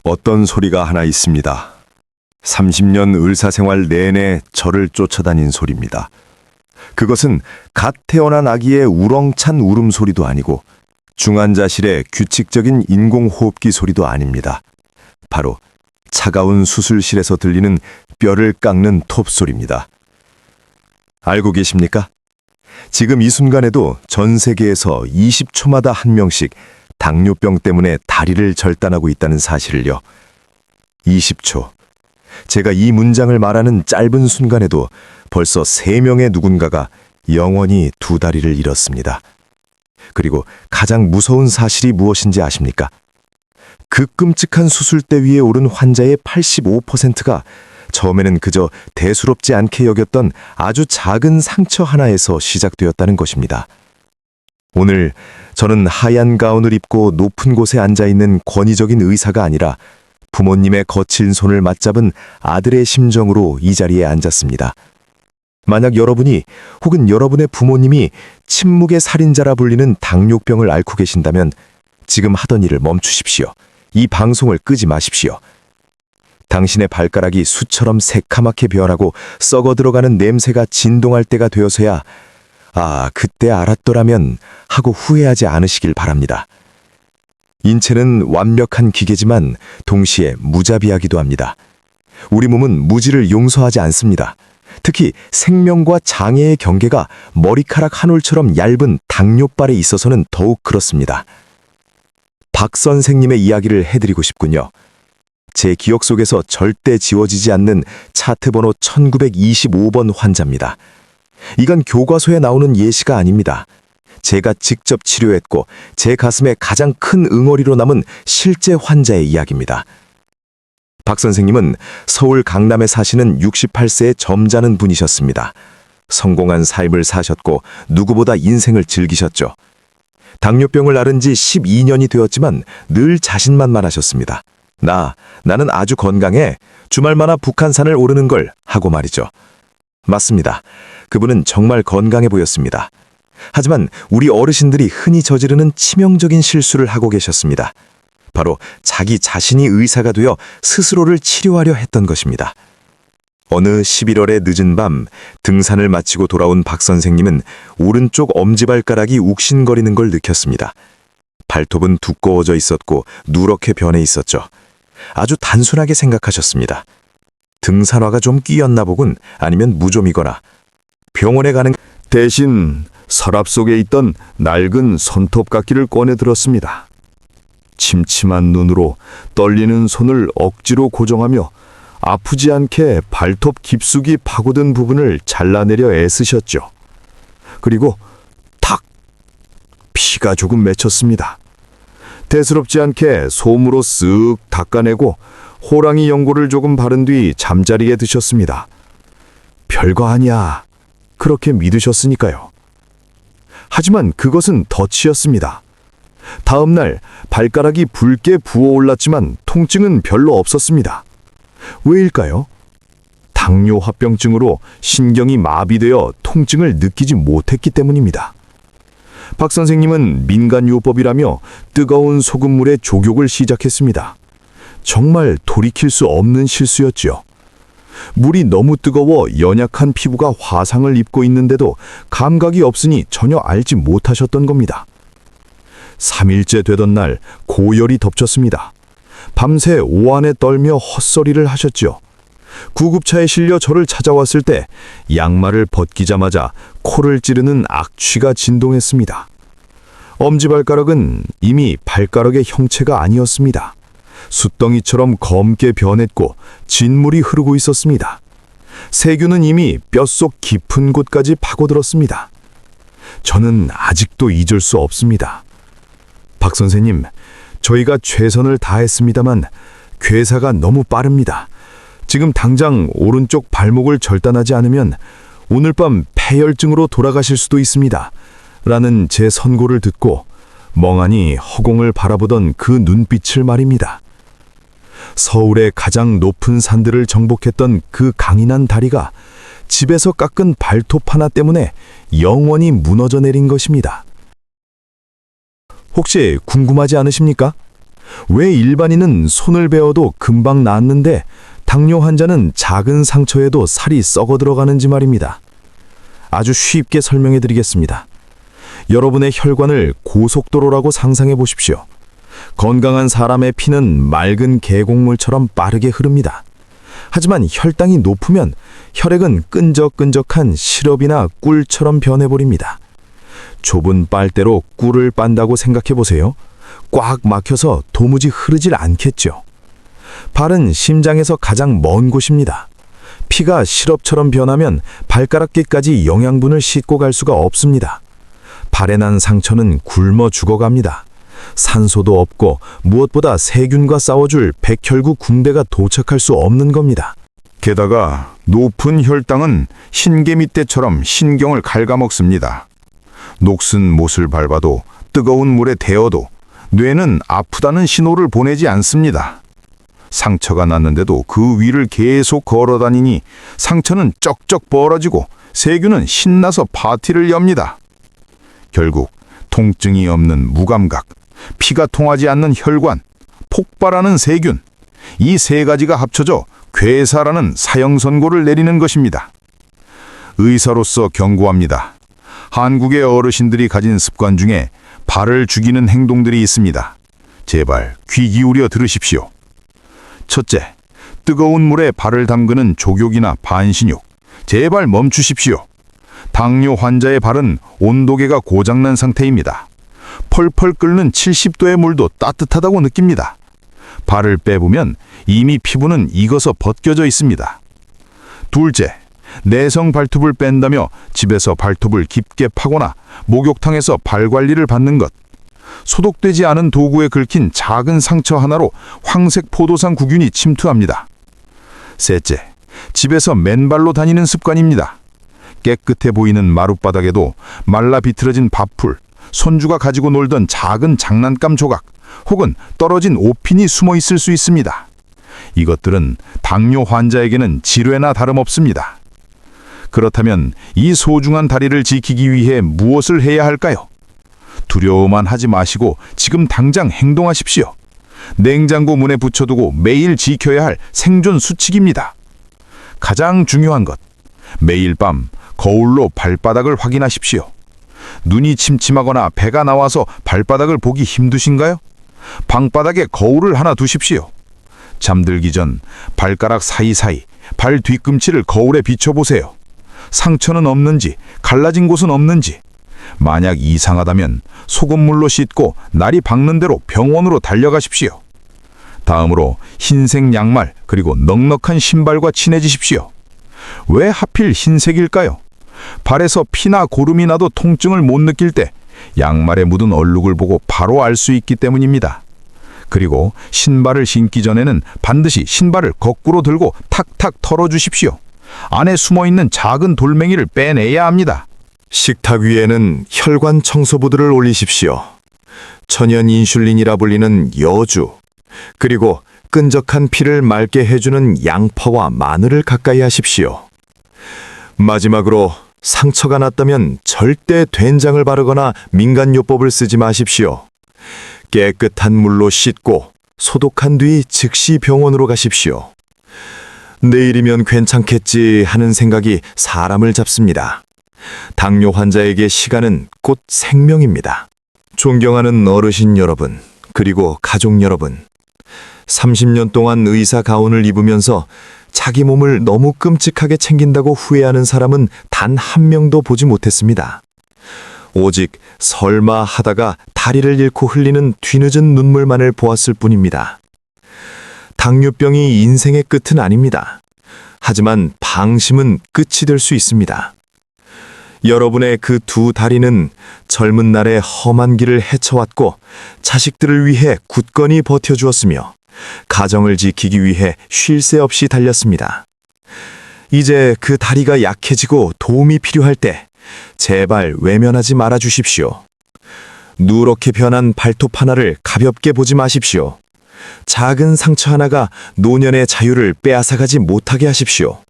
어떤 소리가 하나 있습니다. 30년 의사생활 내내 저를 쫓아다닌 소리입니다. 그것은 갓 태어난 아기의 우렁찬 울음소리도 아니고 중환자실의 규칙적인 인공호흡기 소리도 아닙니다. 바로 차가운 수술실에서 들리는 뼈를 깎는 톱소리입니다. 알고 계십니까? 지금 이 순간에도 전 세계에서 20초마다 한 명씩 당뇨병 때문에 다리를 절단하고 있다는 사실을요. 20초. 제가 이 문장을 말하는 짧은 순간에도 벌써 3명의 누군가가 영원히 두 다리를 잃었습니다. 그리고 가장 무서운 사실이 무엇인지 아십니까? 그 끔찍한 수술대 위에 오른 환자의 85%가 처음에는 그저 대수롭지 않게 여겼던 아주 작은 상처 하나에서 시작되었다는 것입니다. 오늘 저는 하얀 가운을 입고 높은 곳에 앉아있는 권위적인 의사가 아니라 부모님의 거친 손을 맞잡은 아들의 심정으로 이 자리에 앉았습니다. 만약 여러분이 혹은 여러분의 부모님이 침묵의 살인자라 불리는 당뇨병을 앓고 계신다면 지금 하던 일을 멈추십시오. 이 방송을 끄지 마십시오. 당신의 발가락이 수처럼 새카맣게 변하고 썩어 들어가는 냄새가 진동할 때가 되어서야 그때 알았더라면 하고 후회하지 않으시길 바랍니다. 인체는 완벽한 기계지만 동시에 무자비하기도 합니다. 우리 몸은 무지를 용서하지 않습니다. 특히 생명과 장애의 경계가 머리카락 한 올처럼 얇은 당뇨발에 있어서는 더욱 그렇습니다. 박 선생님의 이야기를 해드리고 싶군요. 제 기억 속에서 절대 지워지지 않는 차트 번호 1925번 환자입니다. 이건 교과서에 나오는 예시가 아닙니다. 제가 직접 치료했고 제 가슴에 가장 큰 응어리로 남은 실제 환자의 이야기입니다. 박 선생님은 서울 강남에 사시는 68세의 점잖은 분이셨습니다. 성공한 삶을 사셨고 누구보다 인생을 즐기셨죠. 당뇨병을 앓은 지 12년이 되었지만 늘 자신만만하셨습니다. 나는 아주 건강해. 주말마다 북한산을 오르는 걸 하고 말이죠. 맞습니다. 그분은 정말 건강해 보였습니다. 하지만 우리 어르신들이 흔히 저지르는 치명적인 실수를 하고 계셨습니다. 바로 자기 자신이 의사가 되어 스스로를 치료하려 했던 것입니다. 어느 11월의 늦은 밤 등산을 마치고 돌아온 박 선생님은 오른쪽 엄지발가락이 욱신거리는 걸 느꼈습니다. 발톱은 두꺼워져 있었고 누렇게 변해 있었죠. 아주 단순하게 생각하셨습니다. 등산화가 좀 끼었나 보군, 아니면 무좀이거나. 병원에 가는 대신 서랍 속에 있던 낡은 손톱깎이를 꺼내 들었습니다. 침침한 눈으로 떨리는 손을 억지로 고정하며 아프지 않게 발톱 깊숙이 파고든 부분을 잘라내려 애쓰셨죠. 그리고 탁! 피가 조금 맺혔습니다. 대수롭지 않게 솜으로 쓱 닦아내고 호랑이 연고를 조금 바른 뒤 잠자리에 드셨습니다. 별거 아니야. 그렇게 믿으셨으니까요. 하지만 그것은 덫이었습니다. 다음 날 발가락이 붉게 부어올랐지만 통증은 별로 없었습니다. 왜일까요? 당뇨합병증으로 신경이 마비되어 통증을 느끼지 못했기 때문입니다. 박 선생님은 민간요법이라며 뜨거운 소금물에 족욕을 시작했습니다. 정말 돌이킬 수 없는 실수였지요. 물이 너무 뜨거워 연약한 피부가 화상을 입고 있는데도 감각이 없으니 전혀 알지 못하셨던 겁니다. 3일째 되던 날 고열이 덮쳤습니다. 밤새 오한에 떨며 헛소리를 하셨죠. 구급차에 실려 저를 찾아왔을 때 양말을 벗기자마자 코를 찌르는 악취가 진동했습니다. 엄지발가락은 이미 발가락의 형체가 아니었습니다. 숫덩이처럼 검게 변했고 진물이 흐르고 있었습니다. 세균은 이미 뼛속 깊은 곳까지 파고들었습니다. 저는 아직도 잊을 수 없습니다. 박 선생님, 저희가 최선을 다했습니다만 괴사가 너무 빠릅니다. 지금 당장 오른쪽 발목을 절단하지 않으면 오늘 밤 폐혈증으로 돌아가실 수도 있습니다. 라는 제 선고를 듣고 멍하니 허공을 바라보던 그 눈빛을 말입니다. 서울의 가장 높은 산들을 정복했던 그 강인한 다리가 집에서 깎은 발톱 하나 때문에 영원히 무너져 내린 것입니다. 혹시 궁금하지 않으십니까? 왜 일반인은 손을 베어도 금방 낫는데 당뇨 환자는 작은 상처에도 살이 썩어 들어가는지 말입니다. 아주 쉽게 설명해 드리겠습니다. 여러분의 혈관을 고속도로라고 상상해 보십시오. 건강한 사람의 피는 맑은 계곡물처럼 빠르게 흐릅니다. 하지만 혈당이 높으면 혈액은 끈적끈적한 시럽이나 꿀처럼 변해버립니다. 좁은 빨대로 꿀을 빤다고 생각해 보세요. 꽉 막혀서 도무지 흐르질 않겠죠. 발은 심장에서 가장 먼 곳입니다. 피가 시럽처럼 변하면 발가락끼까지 영양분을 싣고 갈 수가 없습니다. 발에 난 상처는 굶어 죽어갑니다. 산소도 없고 무엇보다 세균과 싸워줄 백혈구 군대가 도착할 수 없는 겁니다. 게다가 높은 혈당은 신개미떼처럼 신경을 갉아먹습니다. 녹슨 못을 밟아도 뜨거운 물에 데어도 뇌는 아프다는 신호를 보내지 않습니다. 상처가 났는데도 그 위를 계속 걸어다니니 상처는 쩍쩍 벌어지고 세균은 신나서 파티를 엽니다. 결국 통증이 없는 무감각, 피가 통하지 않는 혈관, 폭발하는 세균, 이 세 가지가 합쳐져 괴사라는 사형 선고를 내리는 것입니다. 의사로서 경고합니다. 한국의 어르신들이 가진 습관 중에 발을 죽이는 행동들이 있습니다. 제발 귀 기울여 들으십시오. 첫째, 뜨거운 물에 발을 담그는 족욕이나 반신욕. 제발 멈추십시오. 당뇨 환자의 발은 온도계가 고장난 상태입니다. 펄펄 끓는 70도의 물도 따뜻하다고 느낍니다. 발을 빼보면 이미 피부는 익어서 벗겨져 있습니다. 둘째, 내성 발톱을 뺀다며 집에서 발톱을 깊게 파거나 목욕탕에서 발 관리를 받는 것. 소독되지 않은 도구에 긁힌 작은 상처 하나로 황색 포도상 구균이 침투합니다. 셋째, 집에서 맨발로 다니는 습관입니다. 깨끗해 보이는 마룻바닥에도 말라 비틀어진 밥풀, 손주가 가지고 놀던 작은 장난감 조각, 혹은 떨어진 옷핀이 숨어 있을 수 있습니다. 이것들은 당뇨 환자에게는 질환나 다름없습니다. 그렇다면 이 소중한 다리를 지키기 위해 무엇을 해야 할까요? 두려워만 하지 마시고 지금 당장 행동하십시오. 냉장고 문에 붙여두고 매일 지켜야 할 생존 수칙입니다. 가장 중요한 것, 매일 밤 거울로 발바닥을 확인하십시오. 눈이 침침하거나 배가 나와서 발바닥을 보기 힘드신가요? 방바닥에 거울을 하나 두십시오. 잠들기 전 발가락 사이사이, 발 뒤꿈치를 거울에 비춰보세요. 상처는 없는지, 갈라진 곳은 없는지. 만약 이상하다면 소금물로 씻고 날이 밝는 대로 병원으로 달려가십시오. 다음으로 흰색 양말 그리고 넉넉한 신발과 친해지십시오. 왜 하필 흰색일까요? 발에서 피나 고름이 나도 통증을 못 느낄 때 양말에 묻은 얼룩을 보고 바로 알 수 있기 때문입니다. 그리고 신발을 신기 전에는 반드시 신발을 거꾸로 들고 탁탁 털어주십시오. 안에 숨어있는 작은 돌멩이를 빼내야 합니다. 식탁 위에는 혈관 청소부들을 올리십시오. 천연 인슐린이라 불리는 여주, 그리고 끈적한 피를 맑게 해주는 양파와 마늘을 가까이 하십시오. 마지막으로 상처가 났다면 절대 된장을 바르거나 민간요법을 쓰지 마십시오. 깨끗한 물로 씻고 소독한 뒤 즉시 병원으로 가십시오. 내일이면 괜찮겠지 하는 생각이 사람을 잡습니다. 당뇨 환자에게 시간은 곧 생명입니다. 존경하는 어르신 여러분, 그리고 가족 여러분. 30년 동안 의사 가운을 입으면서 자기 몸을 너무 끔찍하게 챙긴다고 후회하는 사람은 단 한 명도 보지 못했습니다. 오직 설마 하다가 다리를 잃고 흘리는 뒤늦은 눈물만을 보았을 뿐입니다. 당뇨병이 인생의 끝은 아닙니다. 하지만 방심은 끝이 될 수 있습니다. 여러분의 그 두 다리는 젊은 날의 험한 길을 헤쳐왔고 자식들을 위해 굳건히 버텨주었으며 가정을 지키기 위해 쉴 새 없이 달렸습니다. 이제 그 다리가 약해지고 도움이 필요할 때 제발 외면하지 말아 주십시오. 누렇게 변한 발톱 하나를 가볍게 보지 마십시오. 작은 상처 하나가 노년의 자유를 빼앗아가지 못하게 하십시오.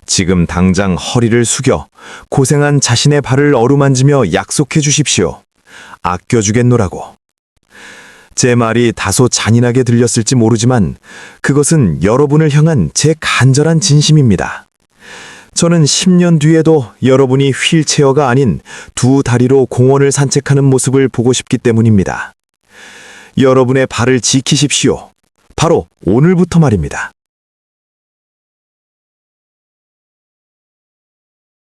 지금 당장 허리를 숙여 고생한 자신의 발을 어루만지며 약속해 주십시오. 아껴주겠노라고. 제 말이 다소 잔인하게 들렸을지 모르지만 그것은 여러분을 향한 제 간절한 진심입니다. 저는 10년 뒤에도 여러분이 휠체어가 아닌 두 다리로 공원을 산책하는 모습을 보고 싶기 때문입니다. 여러분의 발을 지키십시오. 바로 오늘부터 말입니다.